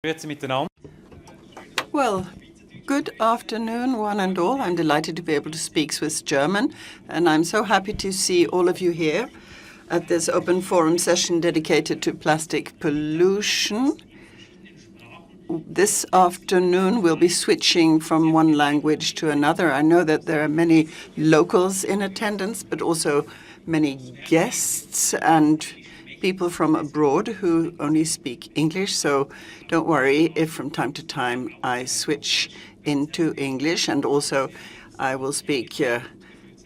Grüezi miteinander. Well, good afternoon, one and all. I'm delighted to be able to speak Swiss German, and I'm so happy to see all of you here at this open forum session dedicated to plastic pollution. This afternoon, we'll be switching from one language to another. I know that there are many locals in attendance, but also many guests and people from abroad who only speak English. So don't worry if from time to time I switch into English, and also I will speak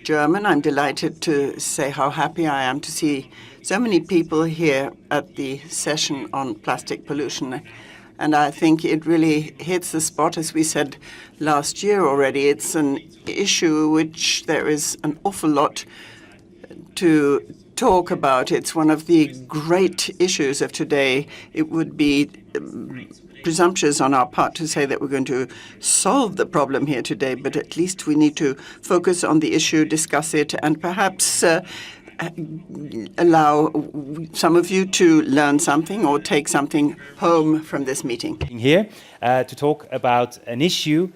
German. I'm delighted to say how happy I am to see so many people here at the session on plastic pollution. And I think it really hits the spot, as we said last year already. It's an issue which there is an awful lot to talk about. It's one of the great issues of today. It would be presumptuous on our part to say that we're going to solve the problem here today, but at least we need to focus on the issue, discuss it, and perhaps allow some of you to learn something or take something home from this meeting. Here to talk about an issue,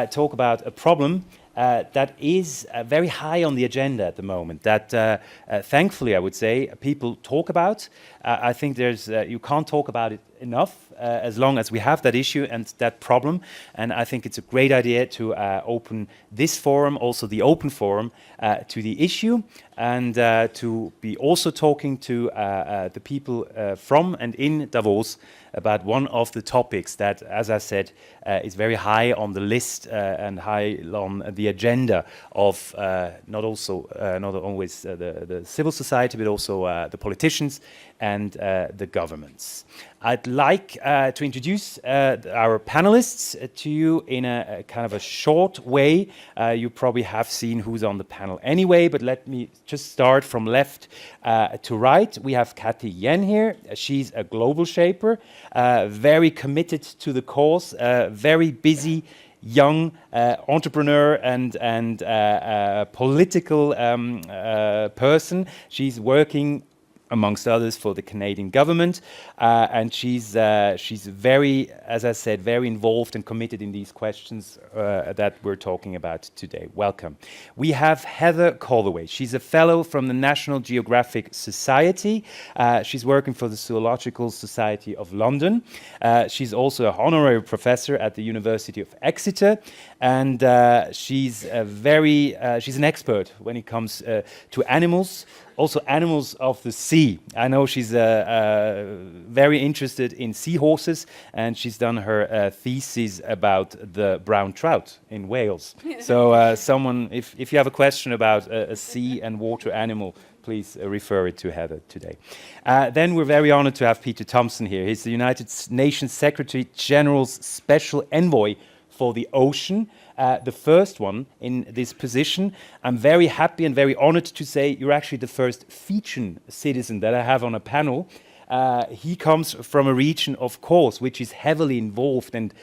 talk about a problem that is very high on the agenda at the moment, that thankfully, I would say, people talk about. I think you can't talk about it enough as long as we have that issue and that problem. And I think it's a great idea to open this forum, also the open forum, to the issue, and to be also talking to the people from and in Davos about one of the topics that, as I said, is very high on the list and high on the agenda of not always the civil society, but also the politicians and the governments. I'd like to introduce our panelists to you in a kind of a short way. You probably have seen who's on the panel anyway, but let me just start from left to right. We have Cathy here. She's a global shaper, very committed to the cause, very busy young entrepreneur and political person. She's working amongst others for the Canadian government, and she's very, as I said, very involved and committed in these questions that we're talking about today. Welcome. We have Heather Koldewey. She's a fellow from the National Geographic Society. She's working for the Zoological Society of London. She's also an honorary professor at the University of Exeter, and she's an expert when it comes to animals. Also animals of the sea. I know she's very interested in seahorses, and she's done her thesis about the brown trout in Wales. So if you have a question about a sea and water animal, please refer it to Heather today. Then we're very honored to have Peter Thomson here. He's the United Nations Secretary General's Special Envoy for the Ocean. The first one in this position. I'm very happy and very honored to say you're actually the first Fijian citizen that I have on a panel. He comes from a region, of course, which is heavily involved and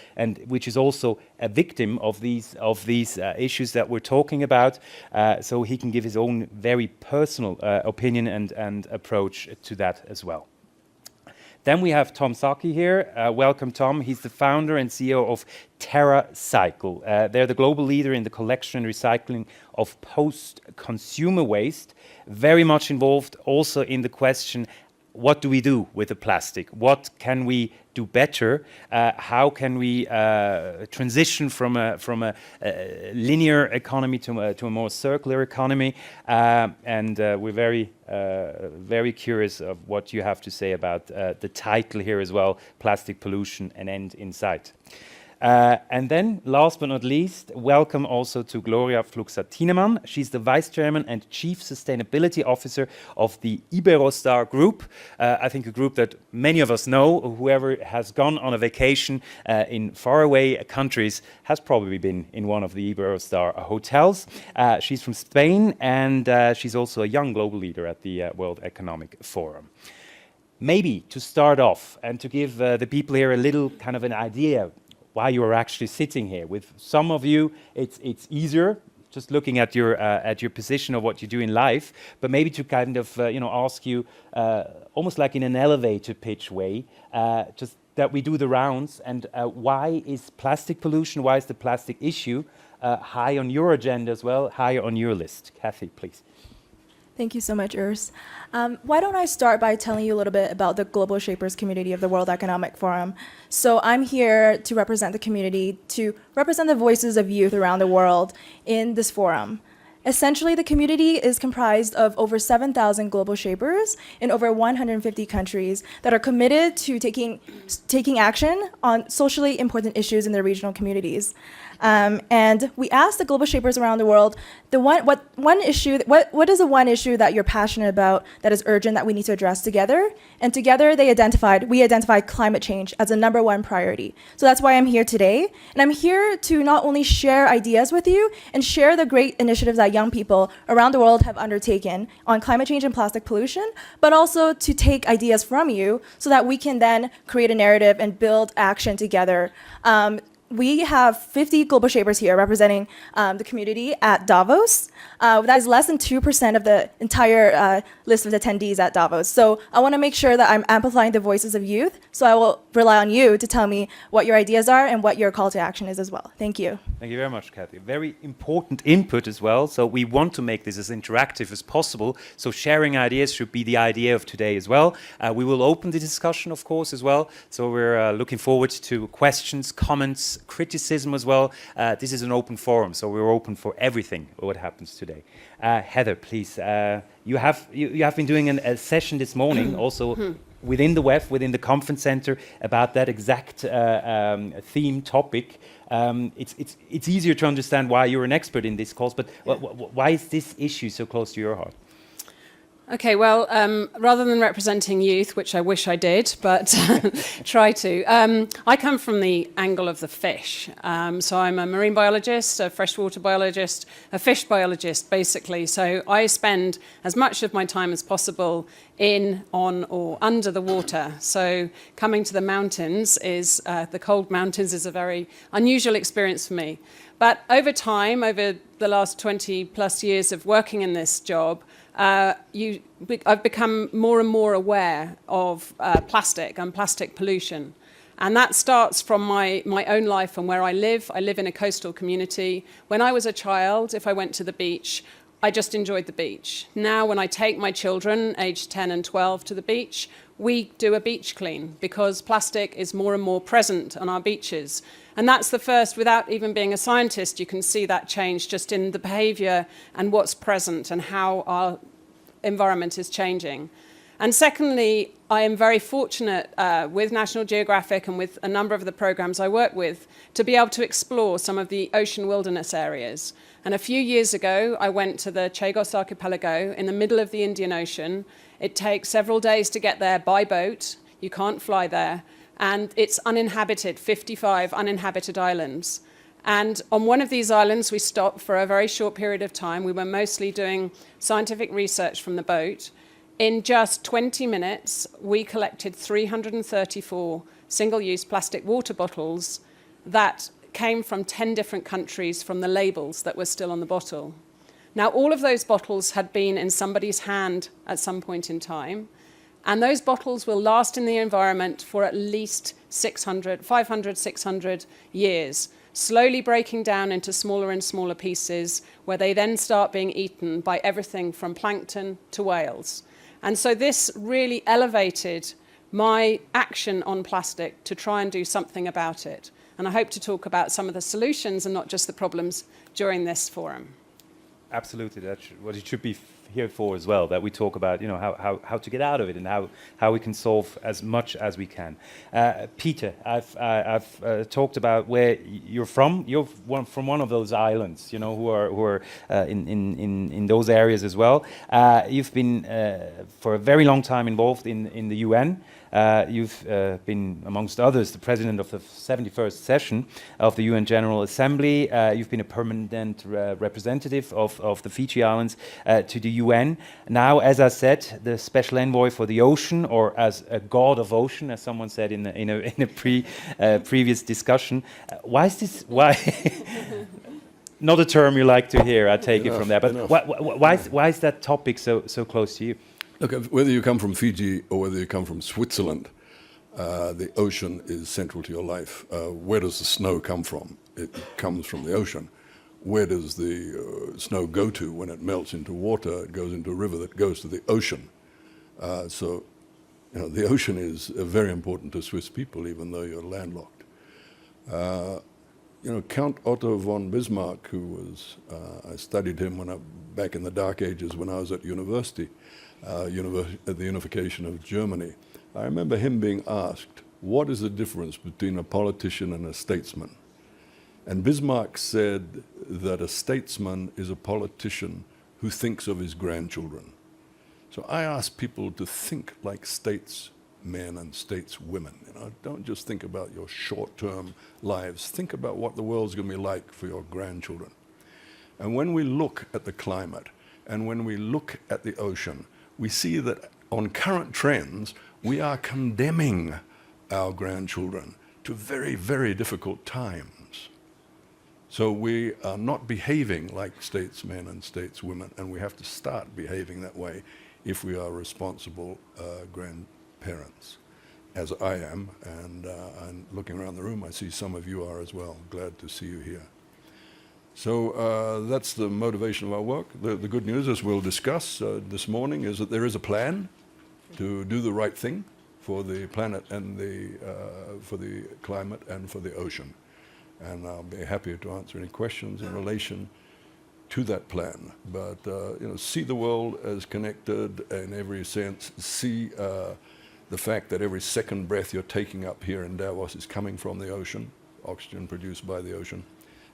which is also a victim of these issues that we're talking about. So he can give his own very personal opinion and approach to that as well. Then we have Tom Szaky here. Welcome, Tom. He's the founder and CEO of TerraCycle. They're the global leader in the collection and recycling of post-consumer waste. Very much involved also in the question, what do we do with the plastic? What can we do better? How can we transition from a linear economy to a more circular economy? And we're very curious of what you have to say about the title here as well, Plastic Pollution, an End in Sight. And then, last but not least, welcome also to Gloria Fluxa Thienemann. She's the Vice Chairman and Chief Sustainability Officer of the Iberostar Group. I think a group that many of us know. Whoever has gone on a vacation in faraway countries has probably been in one of the Iberostar hotels. She's from Spain, and she's also a young global leader at the World Economic Forum. Maybe to start off and to give the people here a little kind of an idea why you are actually sitting here. With some of you, it's easier, just looking at your position of what you do in life, but maybe to kind of ask you almost like in an elevator pitch way, just that we do the rounds, and why is plastic pollution, why is the plastic issue high on your agenda as well, high on your list? Cathy, please. Thank you so much, Urs. Why don't I start by telling you a little bit about the Global Shapers community of the World Economic Forum. So I'm here to represent the community, to represent the voices of youth around the world in this forum. Essentially, the community is comprised of over 7,000 global shapers in over 150 countries that are committed to taking action on socially important issues in their regional communities. And we asked the global shapers around the world, what is the one issue that you're passionate about that is urgent that we need to address together? And together we identified climate change as a #1 priority. So that's why I'm here today. And I'm here to not only share ideas with you and share the great initiatives that young people around the world have undertaken on climate change and plastic pollution, but also to take ideas from you so that we can then create a narrative and build action together. We have 50 global shapers here representing the community at Davos. That is less than 2% of the entire list of attendees at Davos. So I want to make sure that I'm amplifying the voices of youth. So I will rely on you to tell me what your ideas are and what your call to action is as well. Thank you. Thank you very much, Cathy. Very important input as well. So we want to make this as interactive as possible. So sharing ideas should be the idea of today as well. We will open the discussion, of course, as well. So we're looking forward to questions, comments, criticism as well. This is an open forum, so we're open for everything what happens today. Heather, please. You have been doing a session this morning, also within the WEF, within the conference center, about that exact theme topic. It's easier to understand why you're an expert in this cause, but why is this issue so close to your heart? Okay, well, rather than representing youth, which I wish I did, but try to, I come from the angle of the fish. So I'm a marine biologist, a freshwater biologist, a fish biologist, basically. So I spend as much of my time as possible in, on, or under the water. So coming to the mountains the cold mountains is a very unusual experience for me. But over time, over the last 20 plus years of working in this job, I've become more and more aware of plastic and plastic pollution. And that starts from my own life and where I live. I live in a coastal community. When I was a child, if I went to the beach, I just enjoyed the beach. Now, when I take my children, aged 10 and 12, to the beach, we do a beach clean because plastic is more and more present on our beaches. And that's the first, without even being a scientist, you can see that change just in the behavior and what's present and how our environment is changing. And secondly, I am very fortunate with National Geographic and with a number of the programs I work with to be able to explore some of the ocean wilderness areas. And a few years ago, I went to the Chagos Archipelago in the middle of the Indian Ocean. It takes several days to get there by boat. You can't fly there. And it's uninhabited, 55 uninhabited islands. And on one of these islands, we stopped for a very short period of time. We were mostly doing scientific research from the boat. In just 20 minutes, we collected 334 single-use plastic water bottles that came from 10 different countries from the labels that were still on the bottle. Now, all of those bottles had been in somebody's hand at some point in time. And those bottles will last in the environment for at least 500, 600 years, slowly breaking down into smaller and smaller pieces, where they then start being eaten by everything from plankton to whales. And so this really elevated my action on plastic to try and do something about it. And I hope to talk about some of the solutions and not just the problems during this forum. Absolutely, that's what it should be here for as well, that we talk about, how to get out of it and how we can solve as much as we can. Peter, I've talked about where you're from. You're from one of those islands, who are in those areas as well. You've been for a very long time involved in the UN. You've been, amongst others, the president of the 71st session of the UN General Assembly. You've been a permanent representative of the Fiji Islands to the UN. Now, as I said, the special envoy for the ocean, or as a god of ocean, as someone said in a previous discussion. Why is this? Why? Not a term you like to hear, I take it from there. But why is that topic so close to you? Look, whether you come from Fiji or whether you come from Switzerland, the ocean is central to your life. Where does the snow come from? It comes from the ocean. Where does the snow go to when it melts into water? It goes into a river that goes to the ocean. So, you know, the ocean is very important to Swiss people, even though you're landlocked. You know, Count Otto von Bismarck, who was, I studied him back in the dark ages when I was at university, at the unification of Germany. I remember him being asked, what is the difference between a politician and a statesman? And Bismarck said that a statesman is a politician who thinks of his grandchildren. So I ask people to think like statesmen and stateswomen. You know, don't just think about your short-term lives. Think about what the world's going to be like for your grandchildren. And when we look at the climate and when we look at the ocean, we see that on current trends, we are condemning our grandchildren to very, very difficult times. So we are not behaving like statesmen and stateswomen, and we have to start behaving that way if we are responsible grandparents, as I am. And looking around the room, I see some of you are as well. Glad to see you here. So that's the motivation of our work. The good news, as we'll discuss this morning, is that there is a plan to do the right thing for the planet and for the climate and for the ocean. And I'll be happy to answer any questions in relation to that plan. But you know, see the world as connected in every sense. See the fact that every second breath you're taking up here in Davos is coming from the ocean, oxygen produced by the ocean.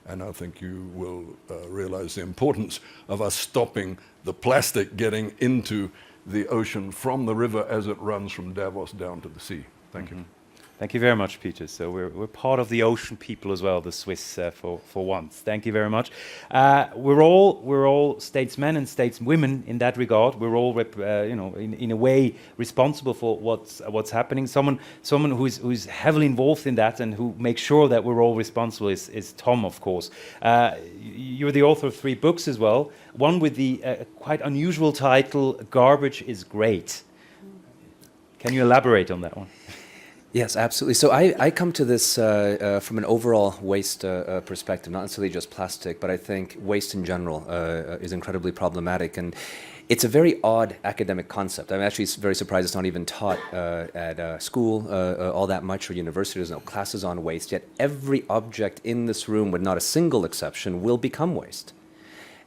And I think you will realize the importance of us stopping the plastic getting into the ocean from the river as it runs from Davos down to the sea. Thank you. Thank you very much, Peter. So we're part of the ocean people as well, the Swiss, for once. Thank you very much. We're all statesmen and stateswomen in that regard. We're all, you know, in a way responsible for what's happening. Someone who's heavily involved in that and who makes sure that we're all responsible is Tom, of course. You're the author of 3 books as well. One with the quite unusual title, "Garbage is Great." Can you elaborate on that one? Yes, absolutely. So I come to this from an overall waste perspective, not necessarily just plastic, but I think waste in general is incredibly problematic. And it's a very odd academic concept. I'm actually very surprised it's not even taught at school all that much, or university. There's no classes on waste, yet every object in this room, with not a single exception, will become waste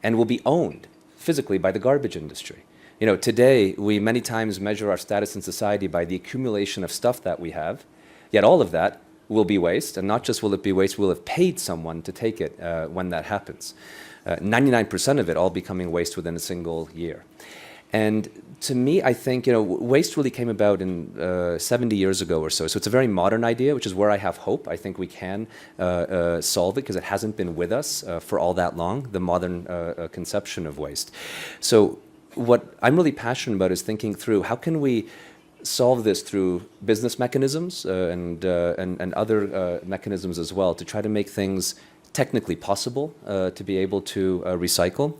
and will be owned physically by the garbage industry. You know, today we many times measure our status in society by the accumulation of stuff that we have, yet all of that will be waste, and not just will it be waste, we'll have paid someone to take it when that happens. 99% of it all becoming waste within a single year. And to me, I think, you know, waste really came about in 70 years ago or so. So it's a very modern idea, which is where I have hope. I think we can solve it because it hasn't been with us for all that long, the modern conception of waste. So what I'm really passionate about is thinking through how can we solve this through business mechanisms and other mechanisms as well, to try to make things technically possible to be able to recycle,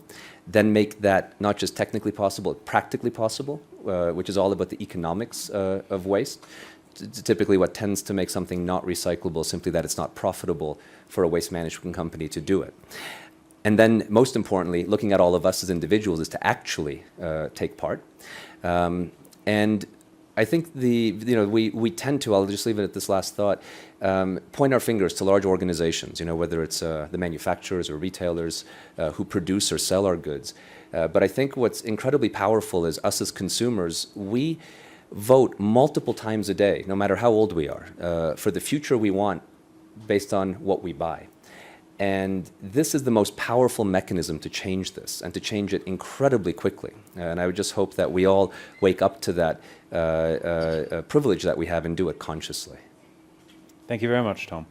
then make that not just technically possible, practically possible, which is all about the economics of waste. Typically what tends to make something not recyclable, simply that it's not profitable for a waste management company to do it. And then, most importantly, looking at all of us as individuals is to actually take part. And I think we tend to, I'll just leave it at this last thought, point our fingers to large organizations, you know, whether it's the manufacturers or retailers who produce or sell our goods. But I think what's incredibly powerful is us as consumers, we vote multiple times a day, no matter how old we are, for the future we want based on what we buy. And this is the most powerful mechanism to change this, and to change it incredibly quickly. And I would just hope that we all wake up to that privilege that we have and do it consciously. Thank you very much, Tom.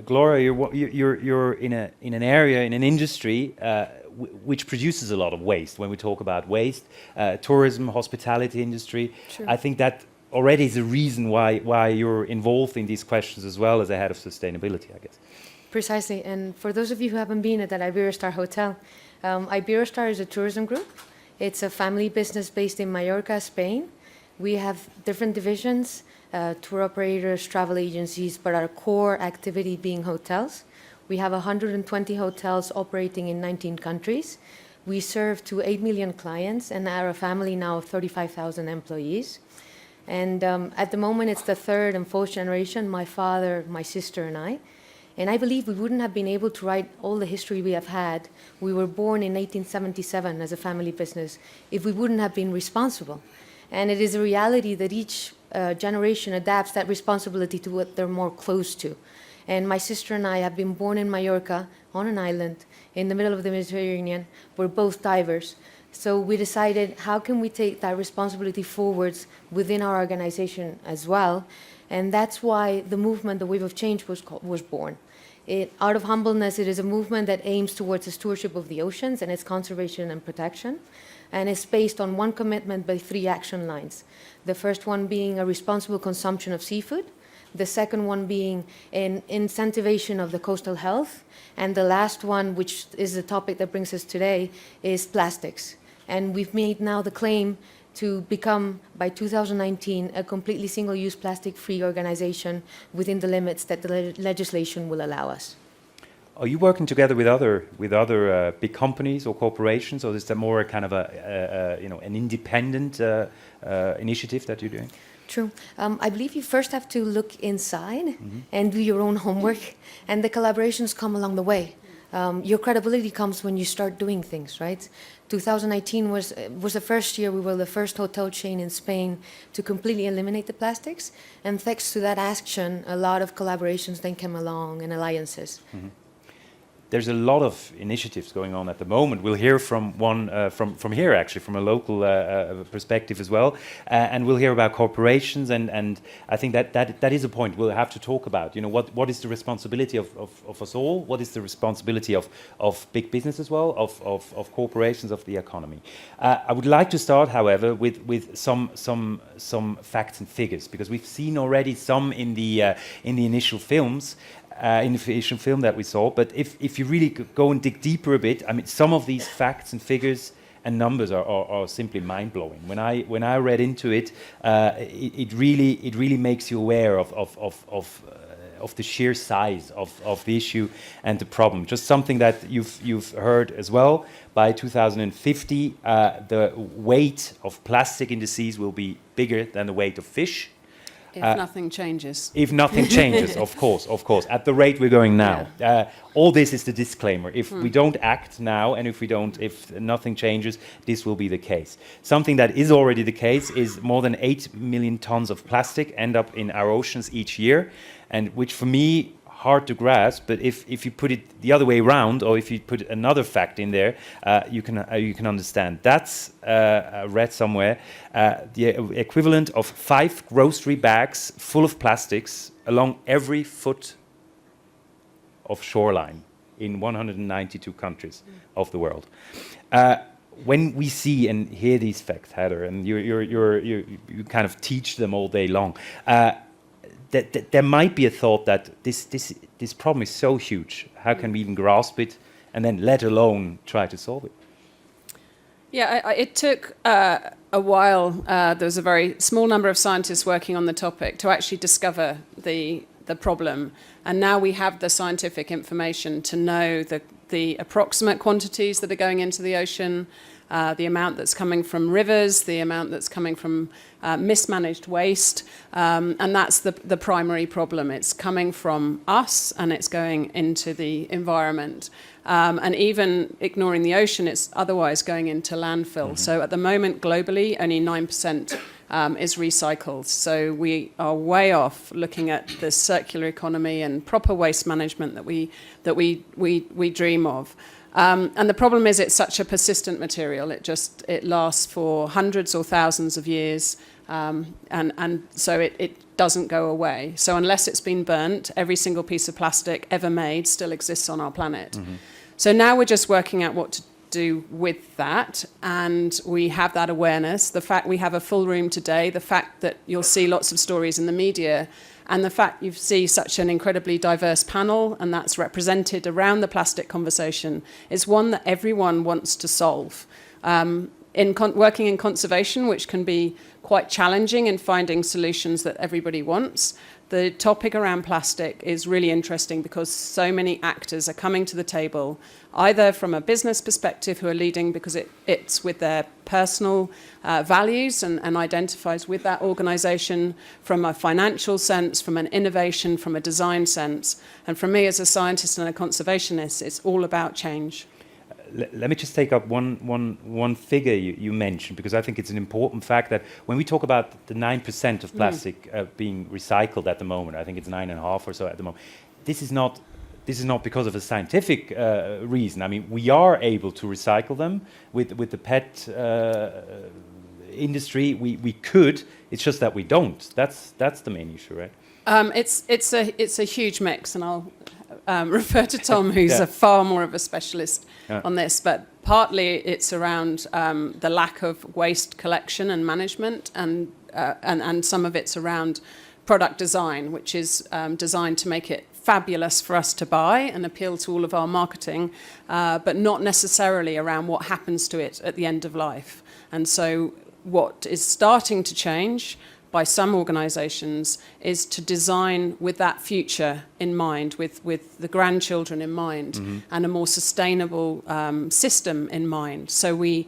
Gloria, you're in an area, in an industry which produces a lot of waste. When we talk about waste, tourism, hospitality industry, Sure. I think that already is a reason why you're involved in these questions as well as a head of sustainability, I guess. Precisely, and for those of you who haven't been at that Iberostar hotel, Iberostar is a tourism group. It's a family business based in Mallorca, Spain. We have different divisions. tour operators, travel agencies, but our core activity being hotels. We have 120 hotels operating in 19 countries. We serve to 8 million clients and are a family now of 35,000 employees. And at the moment, it's the third and fourth generation, my father, my sister, and I. And I believe we wouldn't have been able to write all the history we have had. We were born in 1877 as a family business if we wouldn't have been responsible. And it is a reality that each generation adapts that responsibility to what they're more close to. And my sister and I have been born in Mallorca, on an island, in the middle of the Mediterranean. We're both divers. So we decided, how can we take that responsibility forwards within our organization as well? And that's why the movement, the Wave of Change, was born. Out of humbleness, it is a movement that aims towards the stewardship of the oceans and its conservation and protection. And it's based on one commitment by 3 action lines. The first one being a responsible consumption of seafood. The second one being an incentivization of the coastal health. And the last one, which is the topic that brings us today, is plastics. And we've made now the claim to become, by 2019, a completely single-use plastic-free organization within the limits that the legislation will allow us. Are you working together with other big companies or corporations, or is that more a kind of an independent initiative that you're doing? True. I believe you first have to look inside and do your own homework, and the collaborations come along the way. Your credibility comes when you start doing things, right? 2019 was the first year we were the first hotel chain in Spain to completely eliminate the plastics, and thanks to that action, a lot of collaborations then came along and alliances. There's a lot of initiatives going on at the moment. We'll hear from one from here, actually, from a local perspective as well, and we'll hear about corporations. And I think that is a point we'll have to talk about. You know, what is the responsibility of us all? What is the responsibility of big business as well, of corporations, of the economy? I would like to start, however, with some facts and figures, because we've seen already some in the initial films. In the initial film that we saw, but if you really go and dig deeper a bit, I mean, some of these facts and figures and numbers are simply mind-blowing. When I read into it, it really makes you aware of the sheer size of the issue and the problem. Just something that you've heard as well. By 2050, the weight of plastic in the seas will be bigger than the weight of fish. If nothing changes. If nothing changes, of course, at the rate we're going now. Yeah. All this is the disclaimer. If we don't act now, and if nothing changes, this will be the case. Something that is already the case is more than 8 million tons of plastic end up in our oceans each year, and which for me, hard to grasp, but if you put it the other way around, or if you put another fact in there, you can understand. That's I read somewhere the equivalent of 5 grocery bags full of plastics along every foot of shoreline in 192 countries of the world. When we see and hear these facts, Heather, and you kind of teach them all day long. That there might be a thought that this problem is so huge. How can we even grasp it, and then let alone try to solve it? Yeah, it took a while. There was a very small number of scientists working on the topic to actually discover the problem, and now we have the scientific information to know the approximate quantities that are going into the ocean. The amount that's coming from rivers, the amount that's coming from mismanaged waste, and that's the primary problem. It's coming from us and it's going into the environment. And even ignoring the ocean, it's otherwise going into landfill. So at the moment, globally, only 9% is recycled. So we are way off looking at the circular economy and proper waste management that we dream of. And the problem is it's such a persistent material. It lasts for hundreds or thousands of years, and so it doesn't go away. So unless it's been burnt, every single piece of plastic ever made still exists on our planet. So now we're just working out what to do with that, and we have that awareness. The fact we have a full room today, the fact that you'll see lots of stories in the media, and the fact you see such an incredibly diverse panel, and that's represented around the plastic conversation, is one that everyone wants to solve. working in conservation, which can be quite challenging in finding solutions that everybody wants, the topic around plastic is really interesting because so many actors are coming to the table, either from a business perspective who are leading because it's with their personal values and identifies with that organization, from a financial sense, from an innovation, from a design sense. And for me as a scientist and a conservationist, it's all about change. Let me just take up one figure you mentioned, because I think it's an important fact that when we talk about the 9% of plastic being recycled at the moment, I think it's 9.5 or so at the moment, this is not because of a scientific reason. I mean, we are able to recycle them with the PET industry. We could, it's just that we don't. That's the main issue, right? It's a huge mix, and I'll refer to Tom, who's far more of a specialist on this, but partly it's around the lack of waste collection and management, and some of it's around product design, which is designed to make it fabulous for us to buy and appeal to all of our marketing, but not necessarily around what happens to it at the end of life. And so what is starting to change by some organizations is to design with that future in mind, with the grandchildren in mind, and a more sustainable system in mind. So we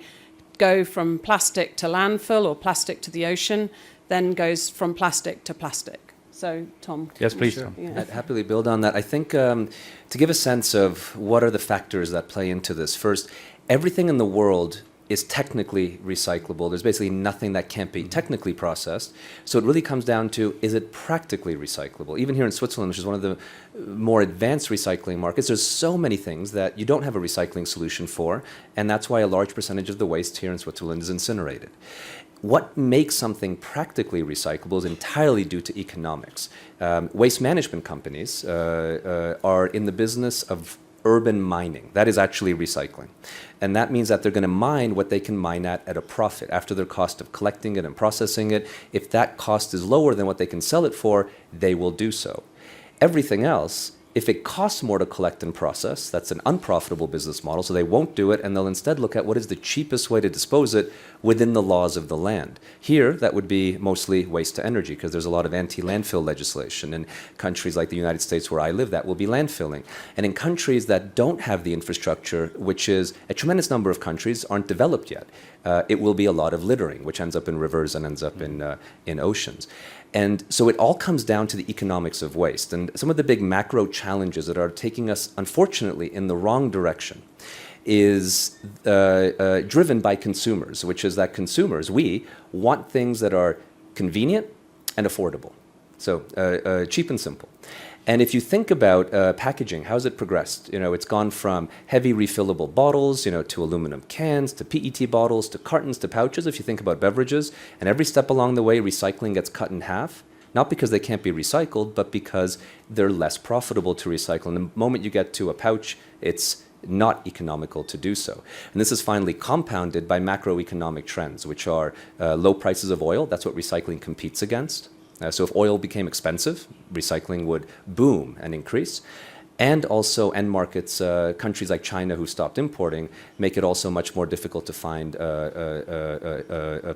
go from plastic to landfill or plastic to the ocean, then goes from plastic to plastic. So, Tom. Yes, please. Sure. I'd happily build on that. I think to give a sense of what are the factors that play into this, first, everything in the world is technically recyclable. There's basically nothing that can't be technically processed. So it really comes down to, is it practically recyclable? Even here in Switzerland, which is one of the more advanced recycling markets, there's so many things that you don't have a recycling solution for, and that's why a large percentage of the waste here in Switzerland is incinerated. What makes something practically recyclable is entirely due to economics. Waste management companies are in the business of urban mining. That is actually recycling. And that means that they're going to mine what they can mine at a profit after their cost of collecting it and processing it. If that cost is lower than what they can sell it for, they will do so. Everything else, if it costs more to collect and process, that's an unprofitable business model, so they won't do it, and they'll instead look at what is the cheapest way to dispose it within the laws of the land. Here, that would be mostly waste to energy, because there's a lot of anti-landfill legislation. In countries like the United States where I live, that will be landfilling. And in countries that don't have the infrastructure, which is a tremendous number of countries aren't developed yet, it will be a lot of littering, which ends up in rivers and ends up in oceans. And so it all comes down to the economics of waste. And some of the big macro challenges that are taking us, unfortunately, in the wrong direction is driven by consumers, which is that consumers, we want things that are convenient and affordable. So cheap and simple. And if you think about packaging, how's it progressed? You know, it's gone from heavy refillable bottles, you know, to aluminum cans, to PET bottles, to cartons, to pouches, if you think about beverages. And every step along the way, recycling gets cut in half, not because they can't be recycled, but because they're less profitable to recycle. And the moment you get to a pouch, it's not economical to do so. And this is finally compounded by macroeconomic trends, which are low prices of oil. That's what recycling competes against. So if oil became expensive, recycling would boom and increase. And also end markets, countries like China who stopped importing, make it also much more difficult to find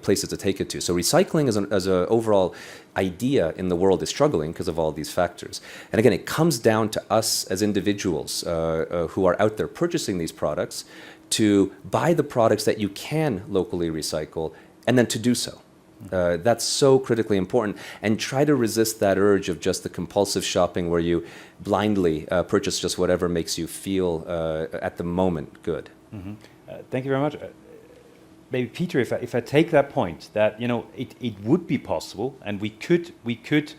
places to take it to. So recycling as an overall idea in the world is struggling because of all these factors. And again, it comes down to us as individuals who are out there purchasing these products to buy the products that you can locally recycle and then to do so. That's so critically important, and try to resist that urge of just the compulsive shopping where you blindly purchase just whatever makes you feel at the moment good. Thank you very much. Maybe Peter, if I take that point, that it would be possible, and we could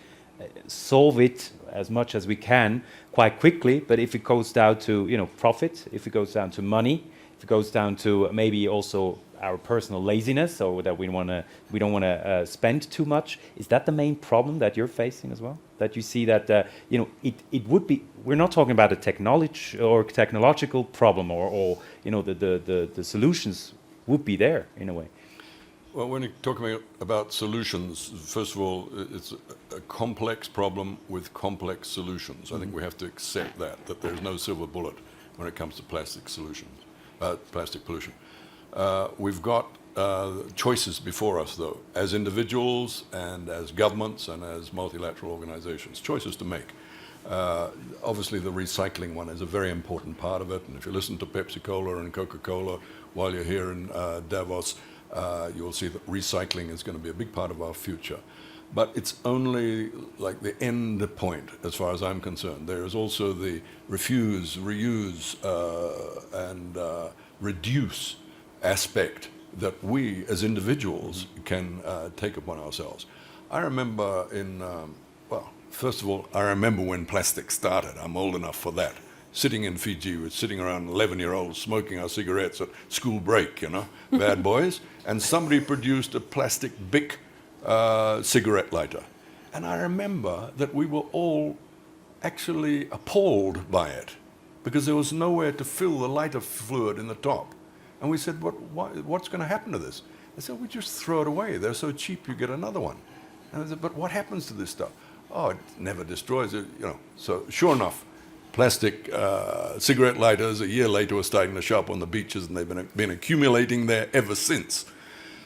solve it as much as we can quite quickly. But if it goes down to profit, if it goes down to money, if it goes down to maybe also our personal laziness, or that we don't want to spend too much, is that the main problem that you're facing as well? That you see that it would be. We're not talking about a technological problem, or the solutions would be there in a way. Well, when you're talking about solutions, first of all, it's a complex problem with complex solutions. I think we have to accept that there's no silver bullet when it comes to plastic solutions, plastic pollution. We've got choices before us, though, as individuals and as governments and as multilateral organizations, choices to make. Obviously, the recycling one is a very important part of it, and if you listen to Pepsi-Cola and Coca-Cola while you're here in Davos, you'll see that recycling is going to be a big part of our future. But it's only like the end point, as far as I'm concerned. There is also the refuse, reuse, and reduce aspect that we as individuals can take upon ourselves. I remember well, first of all, I remember when plastic started. I'm old enough for that. Sitting in Fiji, we're sitting around 11-year-olds smoking our cigarettes at school break, you know, bad boys, and somebody produced a plastic Bic cigarette lighter. And I remember that we were all actually appalled by it because there was nowhere to fill the lighter fluid in the top. And we said, what's going to happen to this? They said, we just throw it away. They're so cheap, you get another one. And I said, but what happens to this stuff? Oh, it never destroys it, you know. So sure enough, plastic cigarette lighters a year later were starting to show up on the beaches, and they've been accumulating there ever since.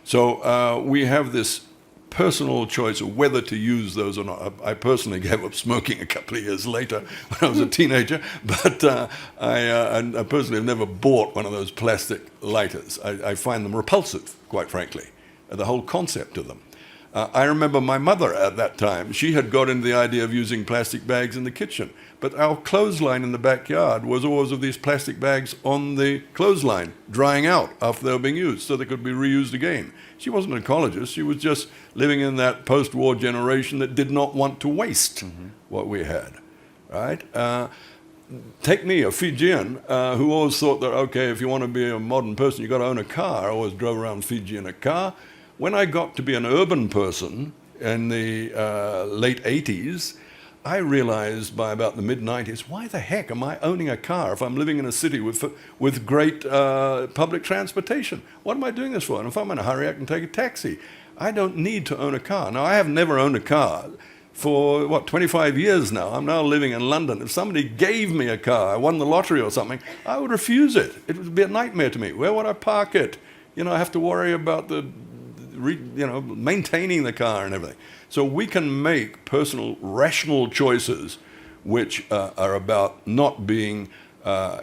So we have this personal choice of whether to use those or not. I personally gave up smoking a couple of years later when I was a teenager, but I personally have never bought one of those plastic lighters. I find them repulsive, quite frankly, the whole concept of them. I remember my mother at that time, she had got into the idea of using plastic bags in the kitchen, but our clothesline in the backyard was always of these plastic bags on the clothesline, drying out after they were being used, so they could be reused again. She wasn't an ecologist, she was just living in that post-war generation that did not want to waste what we had, right? Take me, a Fijian, who always thought that, okay, if you want to be a modern person, you've got to own a car. I always drove around Fiji in a car. When I got to be an urban person in the late 80s, I realized by about the mid-90s, why the heck am I owning a car if I'm living in a city with great public transportation? What am I doing this for? And if I'm in a hurry, I can take a taxi. I don't need to own a car. Now, I have never owned a car for, 25 years now. I'm now living in London. If somebody gave me a car, I won the lottery or something, I would refuse it. It would be a nightmare to me. Where would I park it? You know, I have to worry about maintaining the car and everything. So we can make personal, rational choices which are about not being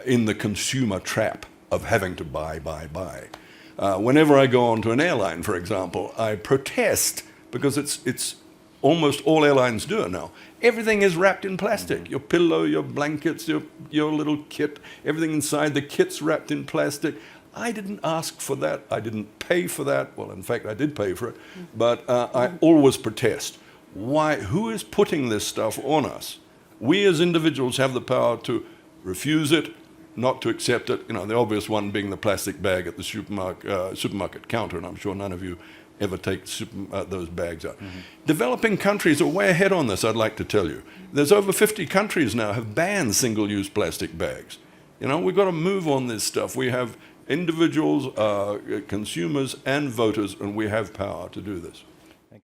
in the consumer trap of having to buy. Whenever I go onto an airline, for example, I protest because it's almost all airlines do it now. Everything is wrapped in plastic. Your pillow, your blankets, your little kit, everything inside the kit's wrapped in plastic. I didn't ask for that. I didn't pay for that. Well, in fact, I did pay for it. But I always protest. Why? Who is putting this stuff on us? We as individuals have the power to refuse it, not to accept it. You know, the obvious one being the plastic bag at the supermarket counter, and I'm sure none of you ever take those bags out. Developing countries are way ahead on this, I'd like to tell you. There's over 50 countries now have banned single-use plastic bags. You know, we've got to move on this stuff. We have individuals, consumers, and voters, and we have power to do this.